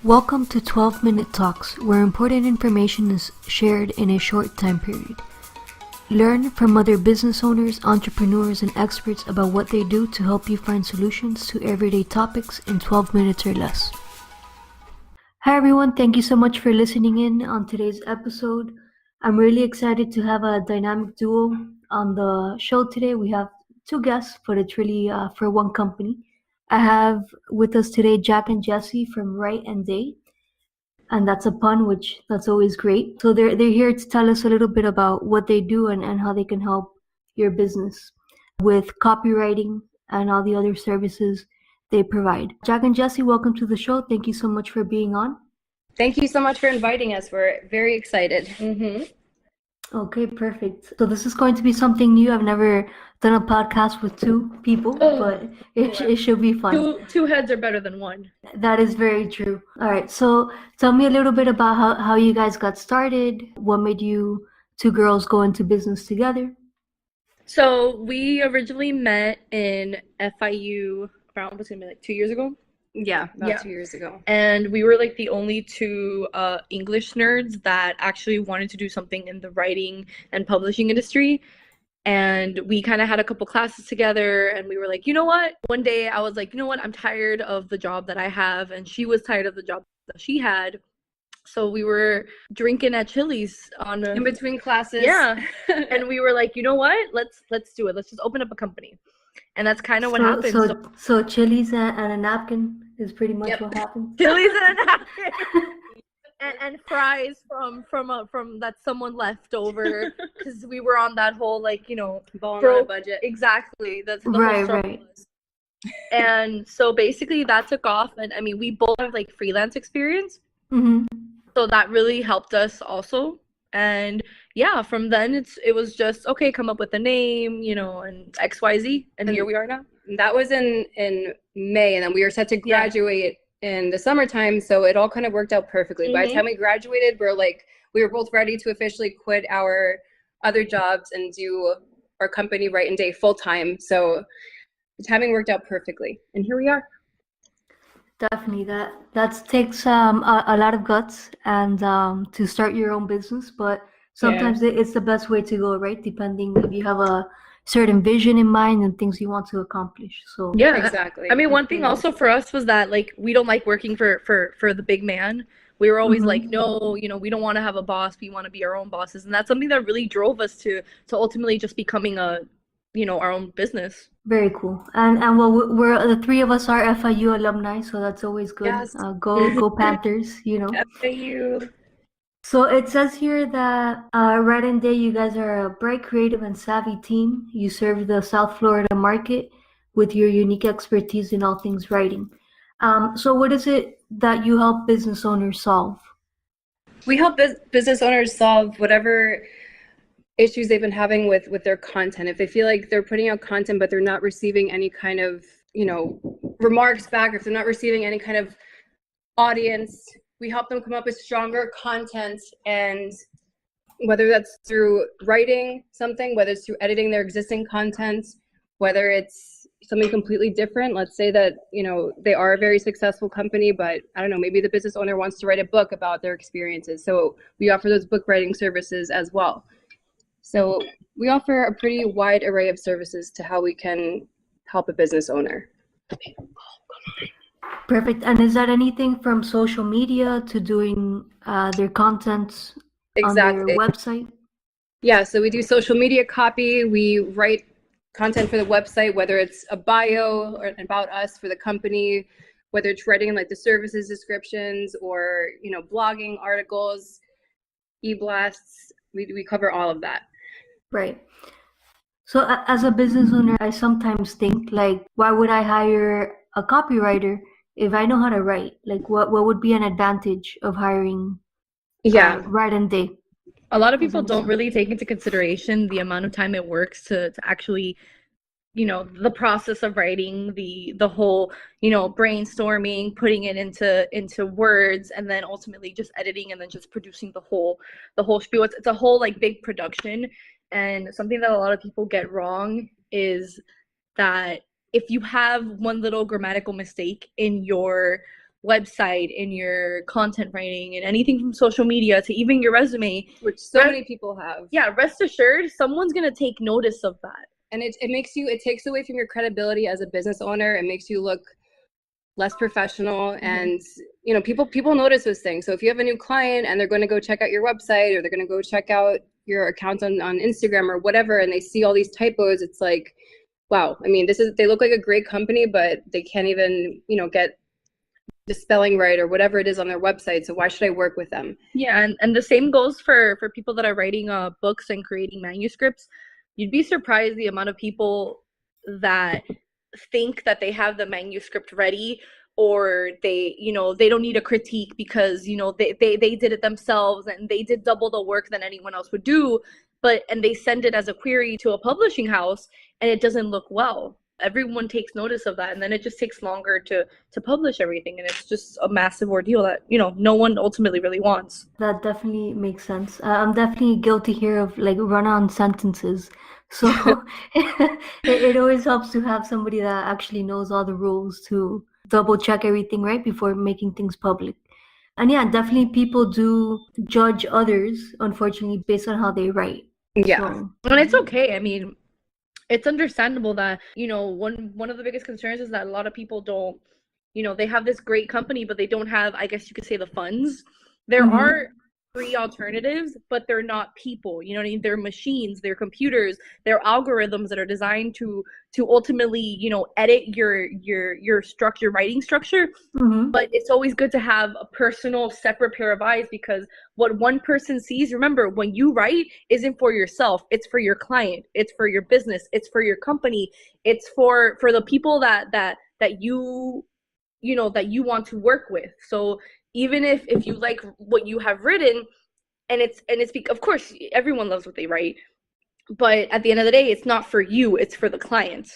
Welcome to 12-Minute Talks, where important information is shared in a short time period. Learn from other business owners, entrepreneurs, and experts about what they do to help you find solutions to everyday topics in 12 minutes or less. Hi everyone, thank you so much for listening in on today's episode. I'm really excited to have a dynamic duo on the show today. We have two guests, but it's really for one company. I have with us today Jack and Jesse from Right and Day, and that's a pun, which that's always great. So they're here to tell us a little bit about what they do and how they can help your business with copywriting and all the other services they provide. Jack and Jesse, welcome to the show. Thank you so much for being on. Thank you so much for inviting us. We're very excited. Okay, perfect. So this is going to be something new. I've never done a podcast with two people, but it should be fun. Two heads are better than one. That is very true. All right, so tell me a little bit about how you guys got started. What made you two girls go into business together? So we originally met in FIU around, what's it gonna be, like 2 years ago? Yeah, about 2 years ago. And we were like the only two English nerds that actually wanted to do something in the writing and publishing industry. And we kind of had a couple classes together, and we were like, you know what? One day I was like, you know what? I'm tired of the job that I have, and she was tired of the job that she had. So we were drinking at Chili's In between classes. Yeah. And we were like, you know what? Let's do it. Let's just open up a company. And that's kind of what happened. So Chili's and a napkin is pretty much what happened. Chili's and a napkin. and fries from that someone left over, because we were on that whole Balling on a budget. Exactly. That's the whole struggle was. And so basically that took off, and I mean we both have like freelance experience. Mm-hmm. So that really helped us also. And yeah, from then it was just okay, come up with a name, and XYZ, and here we are now. That was in May, and then we were set to graduate in the summertime, so it all kind of worked out perfectly. By the time we graduated, we were both ready to officially quit our other jobs and do our company Right and Day full time. So the timing worked out perfectly, and here we are. Definitely, that takes a lot of guts and to start your own business, but sometimes it's the best way to go, right? Depending if you have a certain vision in mind and things you want to accomplish. So yeah, exactly. I mean, one thing also for us was that we don't like working for the big man. We were always like, no, we don't want to have a boss. We want to be our own bosses, and that's something that really drove us to ultimately just becoming our own business. Very cool. And well, we're the three of us are FIU alumni, so that's always good. Yes. Go Panthers, FIU. So it says here that Right and Day, you guys are a bright, creative, and savvy team. You serve the South Florida market with your unique expertise in all things writing. So what is it that you help business owners solve? We help business owners solve whatever issues they've been having with their content. If they feel like they're putting out content but they're not receiving any kind of remarks back, or if they're not receiving any kind of audience, we help them come up with stronger content. And whether that's through writing something, whether it's through editing their existing content, whether it's something completely different. Let's say that they are a very successful company, but I don't know, maybe the business owner wants to write a book about their experiences, so we offer those book writing services as well. So we offer a pretty wide array of services to how we can help a business owner. Perfect. And is that anything from social media to doing their content on their website? Yeah, so we do social media copy. We write content for the website, whether it's a bio or about us for the company, whether it's writing like the services descriptions or blogging articles, e-blasts. We cover all of that. Right. So as a business owner, I sometimes think why would I hire a copywriter if I know how to write? What would be an advantage of hiring Right and Day? A lot of people don't really take into consideration the amount of time it works to actually, the process of writing, the whole, brainstorming, putting it into words, and then ultimately just editing and then just producing the whole spiel. It's a whole big production. And something that a lot of people get wrong is that if you have one little grammatical mistake in your website, in your content writing, and anything from social media to even your resume, which so many people have. Yeah, rest assured, someone's gonna take notice of that. And it takes away from your credibility as a business owner. It makes you look less professional, and people notice those things. So if you have a new client and they're going to go check out your website, or they're going to go check out your account on Instagram or whatever, and they see all these typos, it's like, wow, I mean, they look like a great company, but they can't even get the spelling right or whatever it is on their website. So why should I work with them? Yeah, and the same goes for people that are writing books and creating manuscripts. You'd be surprised the amount of people that think that they have the manuscript ready, or they don't need a critique because they did it themselves and they did double the work than anyone else would do, and they send it as a query to a publishing house and it doesn't look well. Everyone takes notice of that, and then it just takes longer to publish everything, and it's just a massive ordeal that no one ultimately really wants. That definitely makes sense. I'm definitely guilty here of like run-on sentences. So it always helps to have somebody that actually knows all the rules to double check everything right before making things public. And yeah, definitely people do judge others, unfortunately, based on how they write. Yeah. So, and it's okay. I mean, it's understandable that one of the biggest concerns is that a lot of people don't, they have this great company, but they don't have, I guess you could say, the funds. There are free alternatives, but they're not people. You know what I mean? They're machines, they're computers, they're algorithms that are designed to ultimately edit your structure, writing structure. But it's always good to have a personal separate pair of eyes, because what one person sees, remember, when you write, isn't for yourself, it's for your client, it's for your business, it's for your company, it's for the people that you that you want to work with. So even if you like what you have written, and it's of course everyone loves what they write, but at the end of the day, it's not for you, it's for the client.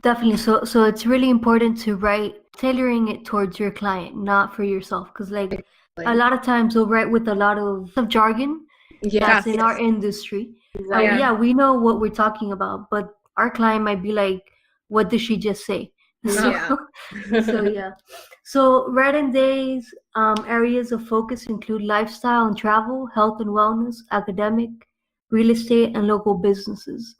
Definitely. So it's really important to write tailoring it towards your client, not for yourself. Because like a lot of times we'll write with a lot of jargon that's in our industry. Right. Yeah, we know what we're talking about, but our client might be like, what did she just say? So yeah. So Red Day's areas of focus include lifestyle and travel, health and wellness, academic, real estate, and local businesses.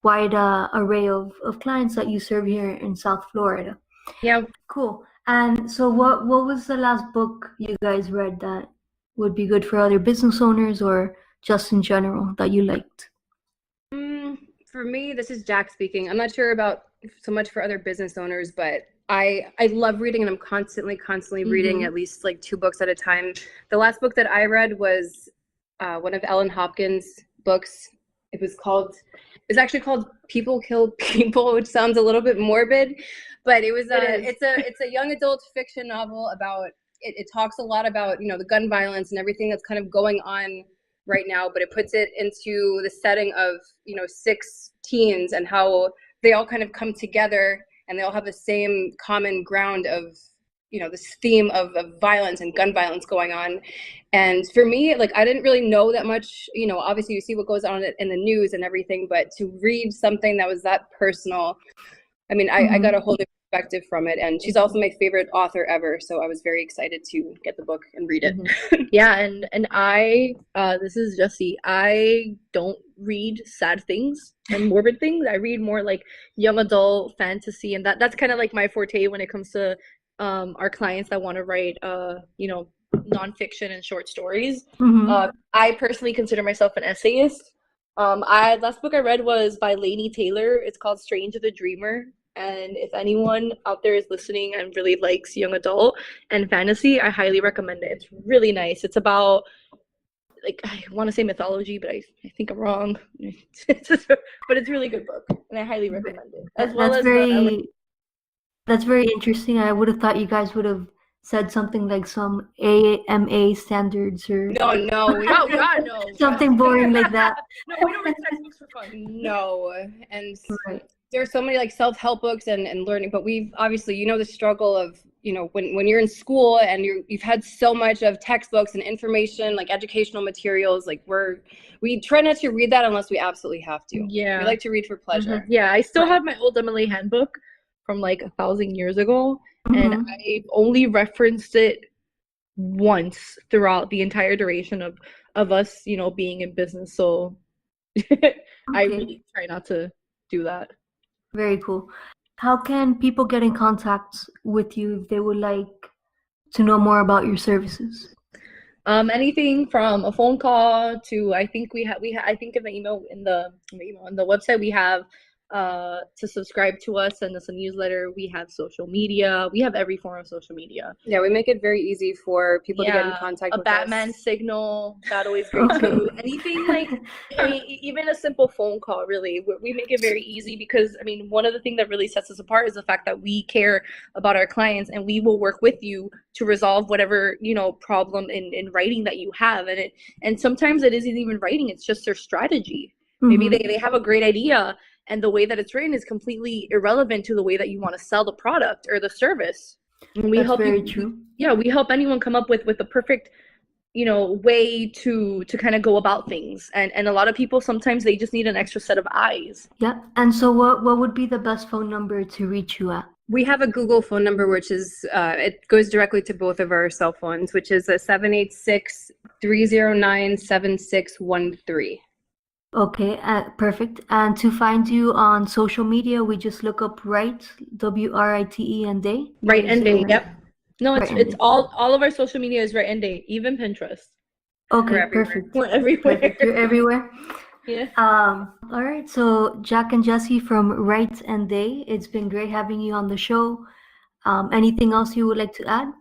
Wide array of clients that you serve here in South Florida. Yeah. Cool. And so what was the last book you guys read that would be good for other business owners or just in general that you liked? For me, this is Jack speaking. I'm not sure about so much for other business owners, but I love reading, and I'm constantly reading at least like 2 books at a time. The last book that I read was one of Ellen Hopkins' books. It's actually called People Kill People, which sounds a little bit morbid, but it's a young adult fiction novel about it talks a lot about the gun violence and everything that's kind of going on right now, but it puts it into the setting of 6 teens and how they all kind of come together and they all have the same common ground of this theme of violence and gun violence going on. And for me, like, I didn't really know that much, obviously you see what goes on in the news and everything, but to read something that was that personal, I mean, I got a whole different perspective from it. And she's also my favorite author ever, so I was very excited to get the book and read it. Yeah, and I this is Jessie. I don't read sad things and morbid things. I read more like young adult fantasy, and that's kind of like my forte when it comes to our clients that want to write nonfiction and short stories. I personally consider myself an essayist. Last book I read was by Laini Taylor. It's called Strange the Dreamer. And if anyone out there is listening and really likes young adult and fantasy, I highly recommend it. It's really nice. It's about, like, I want to say mythology, but I think I'm wrong. But it's a really good book, and I highly recommend it. That's very interesting. I would have thought you guys would have said something like some AMA standards or No. something boring like that. No, we don't read textbooks for fun. No, and there are so many like self-help books and learning, but we've obviously the struggle of when you're in school and you've had so much of textbooks and information, like educational materials, like we try not to read that unless we absolutely have to. Yeah, we like to read for pleasure. Yeah, I still have my old MLA handbook from like 1,000 years ago, and Mhm. I've only referenced it once throughout the entire duration of us, being in business. So I Okay, really try not to do that. very cool. How can people get in contact with you if they would like to know more about your services? Anything from a phone call to I think in the email in the website we have to subscribe to us, send us a newsletter. We have social media. We have every form of social media. Yeah, we make it very easy for people to get in Yeah, contact a with Batman us. signal, that always great Okay. too. Anything like, I mean, even a simple phone call, really, we make it very easy because, I mean, one of the things that really sets us apart is the fact that we care about our clients and we will work with you to resolve whatever, problem in writing that you have. And sometimes it isn't even writing, it's just their strategy. Maybe Mhm. they have a great idea and the way that it's written is completely irrelevant to the way that you want to sell the product or the service. And we That's help very you, true. yeah, we help anyone come up with the perfect, way to kind of go about things. And a lot of people, sometimes they just need an extra set of eyes. Yeah. And so what would be the best phone number to reach you at? We have a Google phone number, which is, it goes directly to both of our cell phones, which is a 786-309-7613. Okay, perfect. And to find you on social media, we just look up Write, WRITE, and Day. Did Right I end say it date, right? yep. No, Right it's and it's Day. all of our social media is right end date, even Pinterest. Okay, We're everywhere. perfect. We're everywhere. Perfect. You're everywhere. Yeah. All right. So Jack and Jesse from Write and Day, it's been great having you on the show. Anything else you would like to add?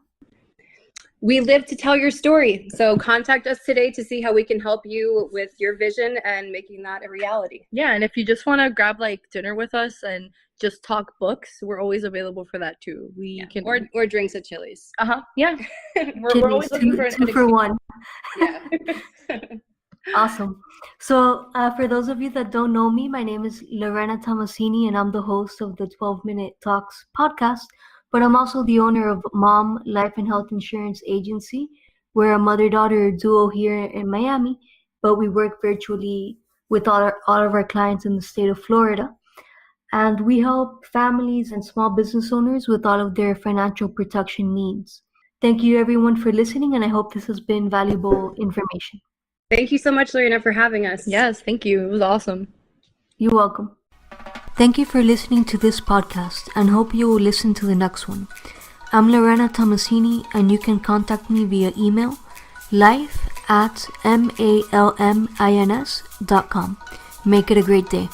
We live to tell your story. So contact us today to see how we can help you with your vision and making that a reality. Yeah, and if you just want to grab like dinner with us and just talk books, we're always available for that too. We can Or drinks at Chili's. yeah. We're Chili's, always looking for an two for one. Yeah. Awesome. So, for those of you that don't know me, my name is Lorena Tomasini, and I'm the host of the 12-Minute Talks podcast. But I'm also the owner of Mom Life and Health Insurance Agency. We're a mother-daughter duo here in Miami, but we work virtually with all of our clients in the state of Florida. And we help families and small business owners with all of their financial protection needs. Thank you, everyone, for listening, and I hope this has been valuable information. Thank you so much, Lorena, for having us. Yes, thank you. It was awesome. You're welcome. Thank you for listening to this podcast and hope you will listen to the next one. I'm Lorena Tomasini and you can contact me via email life@malmins.com. Make it a great day.